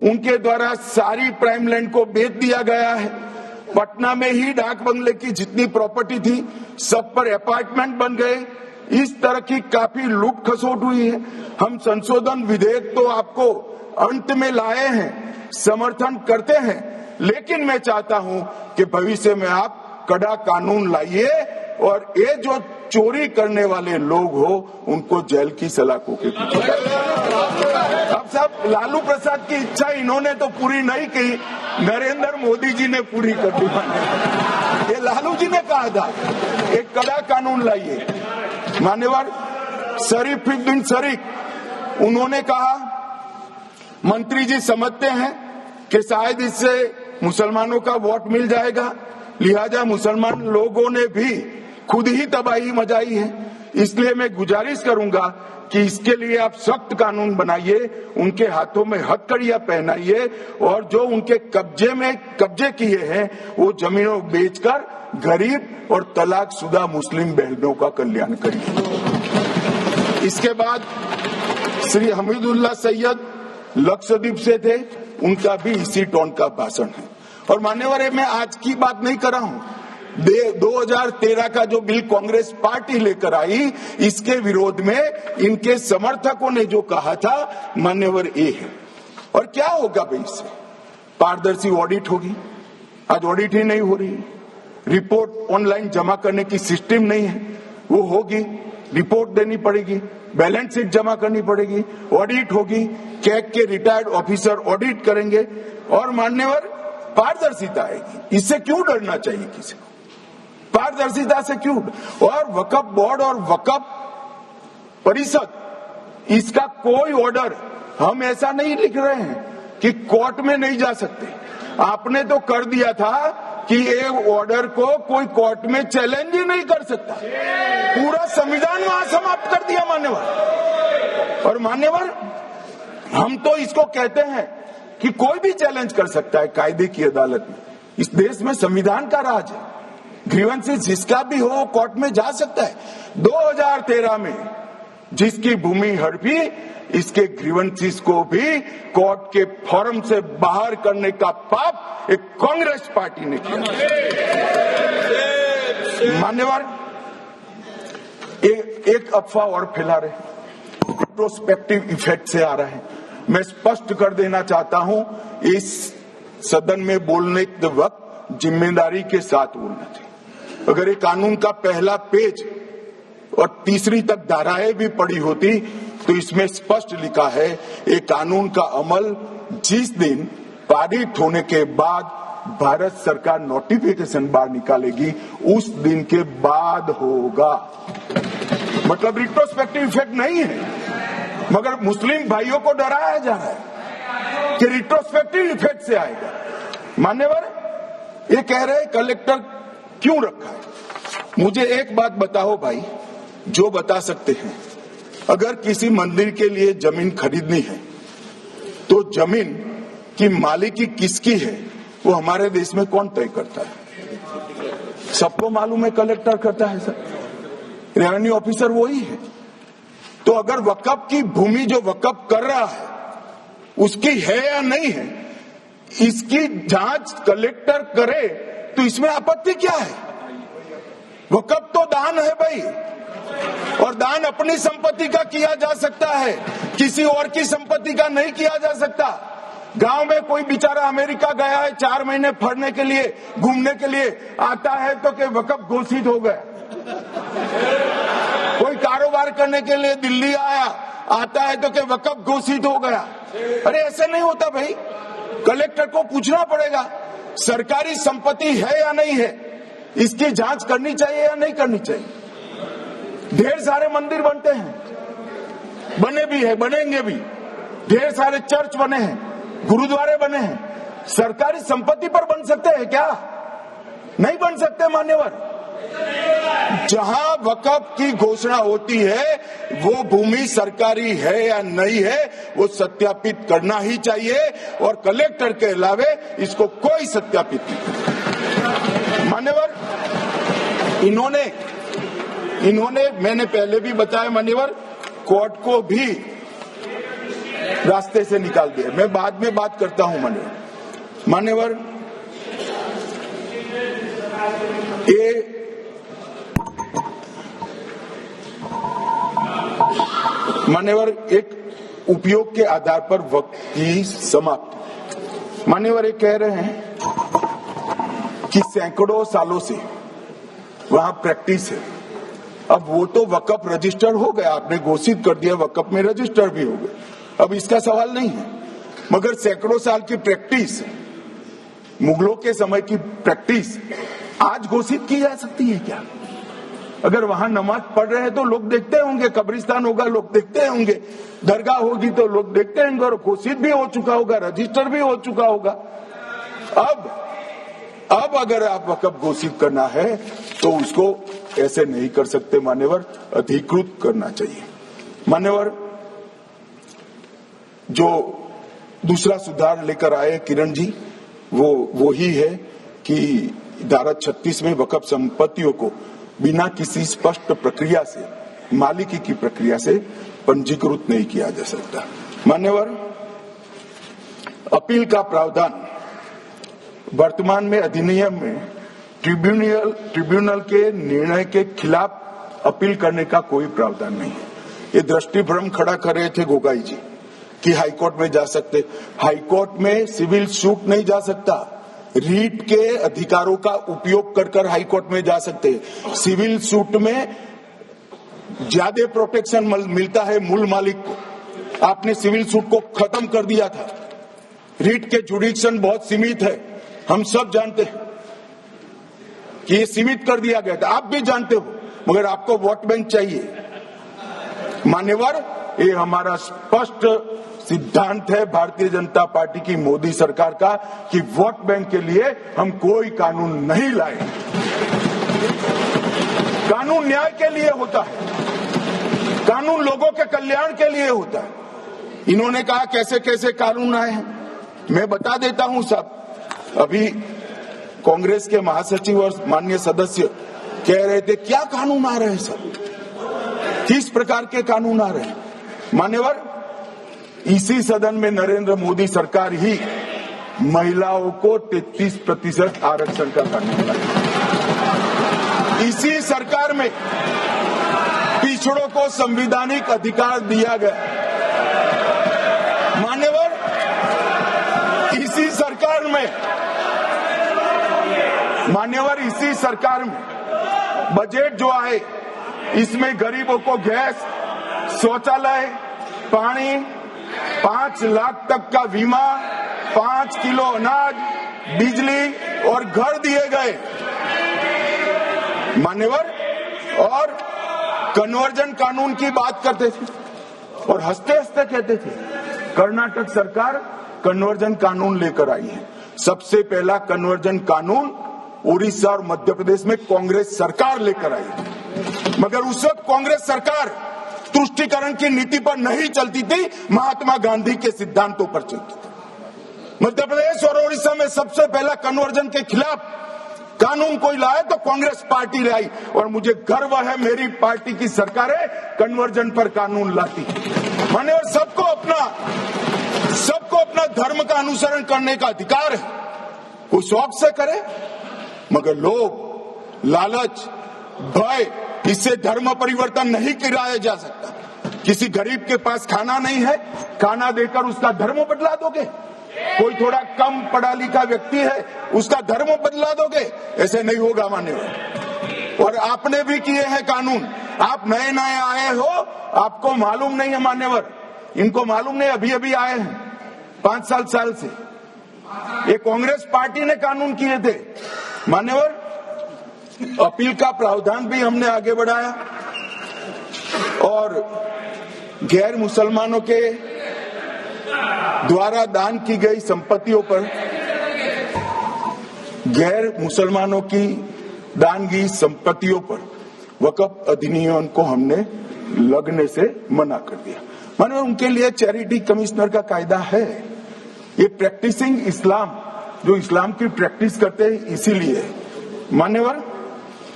उनके द्वारा सारी प्राइम लैंड को बेच दिया गया है। पटना में ही डाक बंगले की जितनी प्रॉपर्टी थी सब पर अपार्टमेंट बन गए। इस तरह की काफी लूट खसोट हुई है। हम संशोधन विधेयक तो आपको अंत में लाए हैं, समर्थन करते हैं, लेकिन मैं चाहता हूं कि भविष्य में आप कड़ा कानून लाइए और ये जो चोरी करने वाले लोग हो उनको जेल की सलाखों के पीछे। अब साहब, लालू प्रसाद की इच्छा इन्होंने तो पूरी नहीं की, नरेंद्र मोदी जी ने पूरी कर दी। ये लालू जी ने कहा था एक कड़ा कानून लाइए। मान्यवर शरीफ बिन शरीफ, उन्होंने कहा मंत्री जी समझते हैं कि शायद इससे मुसलमानों का वोट मिल जाएगा, लिहाजा मुसलमान लोगों ने भी खुद ही तबाही मचाई है। इसलिए मैं गुजारिश करूंगा कि इसके लिए आप सख्त कानून बनाइए, उनके हाथों में हथकड़ियां पहनाइए और जो उनके कब्जे किए हैं वो जमीनों बेचकर गरीब और तलाकशुदा मुस्लिम बहनों का कल्याण करिए। इसके बाद श्री हमीदुल्लाह सैयद लक्षद्वीप से थे, उनका भी इसी टोन का भाषण है। और मान्यवर, मैं आज की बात नहीं कर रहा हूं, 2013 का जो बिल कांग्रेस पार्टी लेकर आई, इसके विरोध में इनके समर्थकों ने जो कहा था, मान्यवर ये है। और क्या होगा भाई इससे? पारदर्शी ऑडिट होगी, आज ऑडिट ही नहीं हो रही। रिपोर्ट ऑनलाइन जमा करने की सिस्टम नहीं है, वो होगी, रिपोर्ट देनी पड़ेगी, बैलेंस शीट जमा करनी पड़ेगी, ऑडिट होगी, कैग के रिटायर्ड ऑफिसर ऑडिट करेंगे और मान्यवर पारदर्शिता आएगी। इससे क्यों डरना चाहिए किसी को? पारदर्शिता से क्यों? और वक्फ बोर्ड और वक्फ परिषद, इसका कोई ऑर्डर हम ऐसा नहीं लिख रहे हैं कि कोर्ट में नहीं जा सकते। आपने तो कर दिया था कि ये ऑर्डर को कोई कोर्ट में चैलेंज ही नहीं कर सकता। पूरा संविधान वहां समाप्त कर दिया मान्यवर। और मान्यवर, हम तो इसको कहते हैं कि कोई भी चैलेंज कर सकता है कायदे की अदालत में। इस देश में संविधान का राज है, ग्रीवेंसेस जिसका भी हो कोर्ट में जा सकता है। 2013 में जिसकी भूमि हड़पी, इसके ग्रीवेंसेस को भी कोर्ट के फोरम से बाहर करने का पाप एक कांग्रेस पार्टी ने किया। मान्यवर, एक अफवाह और फैला रहे, रिट्रोस्पेक्टिव इफेक्ट से आ रहा है। मैं स्पष्ट कर देना चाहता हूं, इस सदन में बोलने के वक्त जिम्मेदारी के साथ बोलना चाहिए। अगर ये कानून का पहला पेज और तीसरी तक धाराएं भी पड़ी होती तो इसमें स्पष्ट लिखा है ये कानून का अमल जिस दिन पारित होने के बाद भारत सरकार नोटिफिकेशन बाहर निकालेगी उस दिन के बाद होगा। मतलब रिट्रोस्पेक्टिव इफेक्ट नहीं है, मगर मुस्लिम भाइयों को डराया जा रहा है कि रिट्रोस्पेक्टिव इफेक्ट से आएगा। मान्यवर, ये कह रहे कलेक्टर क्यों रखा है? मुझे एक बात बताओ भाई, जो बता सकते हैं। अगर किसी मंदिर के लिए जमीन खरीदनी है तो जमीन की मालिकी किसकी है वो हमारे देश में कौन तय करता है? सबको मालूम है, कलेक्टर करता है सर, रेवेन्यू ऑफिसर वही है। तो अगर वक्फ की भूमि जो वक्फ कर रहा है उसकी है या नहीं है, इसकी जांच कलेक्टर करे तो इसमें आपत्ति क्या है? वक्फ तो दान है भाई, और दान अपनी संपत्ति का किया जा सकता है, किसी और की संपत्ति का नहीं किया जा सकता। गांव में कोई बेचारा अमेरिका गया है 4 महीने पढ़ने के लिए, घूमने के लिए आता है तो कि वक्फ घोषित हो गया। कोई कारोबार करने के लिए दिल्ली आता है तो कि वक्फ घोषित हो गया। अरे ऐसे नहीं होता भाई, कलेक्टर को पूछना पड़ेगा सरकारी संपत्ति है या नहीं है, इसकी जांच करनी चाहिए या नहीं करनी चाहिए। ढेर सारे मंदिर बनते हैं, बने भी है, बनेंगे भी, ढेर सारे चर्च बने हैं, गुरुद्वारे बने हैं, सरकारी संपत्ति पर बन सकते हैं क्या? नहीं बन सकते मान्यवर। जहां वक्फ की घोषणा होती है वो भूमि सरकारी है या नहीं है वो सत्यापित करना ही चाहिए, और कलेक्टर के अलावे इसको कोई सत्यापित नहीं। मान्यवर, इन्होंने मैंने पहले भी बताया मान्यवर, कोर्ट को भी रास्ते से निकाल दिया। मैं बाद में बात करता हूं मान्यवर। ये मान्यवर एक उपयोग के आधार पर वक्त की समाप्ति। मान्यवर ये कह रहे हैं कि सैकड़ों सालों से वहां प्रैक्टिस है। अब वो तो वक़्फ रजिस्टर हो गया, आपने घोषित कर दिया, वक़्फ में रजिस्टर भी हो गए, अब इसका सवाल नहीं है। मगर सैकड़ों साल की प्रैक्टिस, मुगलों के समय की प्रैक्टिस आज घोषित की जा सकती है क्या? अगर वहां नमाज पढ़ रहे हैं तो लोग देखते होंगे, कब्रिस्तान होगा लोग देखते होंगे, दरगाह होगी तो लोग देखते होंगे, और घोषित भी हो चुका होगा, रजिस्टर भी हो चुका होगा। अब अगर आप वक़्फ घोषित करना है तो उसको ऐसे नहीं कर सकते मान्यवर, अधिकृत करना चाहिए। मान्यवर, जो दूसरा सुधार लेकर आए किरण जी, वो ही है कि धारा 36 में वक़्फ संपत्तियों को बिना किसी स्पष्ट प्रक्रिया से, मालिकी की प्रक्रिया से पंजीकृत नहीं किया जा सकता। मान्यवर, अपील का प्रावधान वर्तमान में अधिनियम में ट्रिब्यूनल के निर्णय के खिलाफ अपील करने का कोई प्रावधान नहीं है। ये दृष्टिभ्रम खड़ा कर रहे थे गोगाई जी कि हाईकोर्ट में जा सकते। हाईकोर्ट में सिविल सूट नहीं जा सकता, रीट के अधिकारों का उपयोग कर हाईकोर्ट में जा सकते। सिविल सूट में ज्यादा प्रोटेक्शन मिलता है मूल मालिक को। आपने सिविल सूट को खत्म कर दिया था। रीट के जुडिक्शन बहुत सीमित है, हम सब जानते हैं कि ये सीमित कर दिया गया था, आप भी जानते हो, मगर आपको वोट बैंक चाहिए। मान्यवर, ये हमारा स्पष्ट सिद्धांत है भारतीय जनता पार्टी की, मोदी सरकार का, कि वोट बैंक के लिए हम कोई कानून नहीं लाए। कानून न्याय के लिए होता है, कानून लोगों के कल्याण के लिए होता है। इन्होंने कहा कैसे कैसे कानून आए हैं, मैं बता देता हूं साहब। अभी कांग्रेस के महासचिव और माननीय सदस्य कह रहे थे क्या कानून आ रहे हैं सर, किस प्रकार के कानून आ रहे हैं। मान्यवर, इसी सदन में नरेंद्र मोदी सरकार ही महिलाओं को 33% आरक्षण का कानून लाया। इसी सरकार में पिछड़ों को संवैधानिक अधिकार दिया गया। मान्यवर, इसी सरकार में बजट जो आए, इसमें गरीबों को गैस, शौचालय, पानी, 5 लाख तक का बीमा, 5 किलो अनाज, बिजली और घर दिए गए। मान्यवर, और कन्वर्जन कानून की बात करते थे और हंसते हंसते कहते थे कर्नाटक सरकार कन्वर्जन कानून लेकर आई है। सबसे पहला कन्वर्जन कानून उड़ीसा और मध्य प्रदेश में कांग्रेस सरकार लेकर आई, मगर उस वक्त कांग्रेस सरकार तुष्टीकरण की नीति पर नहीं चलती थी, महात्मा गांधी के सिद्धांतों पर चलती थी। मध्य प्रदेश और उड़ीसा में सबसे पहला कन्वर्जन के खिलाफ कानून कोई लाए तो कांग्रेस पार्टी लाई, और मुझे गर्व है मेरी पार्टी की सरकारें कन्वर्जन पर कानून लाती। माने और सबको अपना धर्म का अनुसरण करने का अधिकार है, कोई शौक से करे, मगर लोग लालच, भय, इससे धर्म परिवर्तन नहीं कराया जा सकता। किसी गरीब के पास खाना नहीं है, खाना देकर उसका धर्म बदला दोगे? कोई थोड़ा कम पढ़ा लिखा व्यक्ति है, उसका धर्म बदला दोगे? ऐसे नहीं होगा मान्यवर। और आपने भी किए हैं कानून, आप नए नए आए हो, आपको मालूम नहीं है मान्यवर, इनको मालूम नहीं, अभी अभी आए हैं 5 साल से। ये कांग्रेस पार्टी ने कानून किए थे मान्यवर। अपील का प्रावधान भी हमने आगे बढ़ाया, और गैर मुसलमानों के द्वारा दान की गई संपत्तियों पर, गैर मुसलमानों की दान की संपत्तियों पर वक़्फ़ अधिनियम को हमने लगने से मना कर दिया। माने उनके लिए चैरिटी कमिश्नर का कायदा है। ये प्रैक्टिसिंग इस्लाम, जो इस्लाम की प्रैक्टिस करते हैं, इसीलिए मान्यवर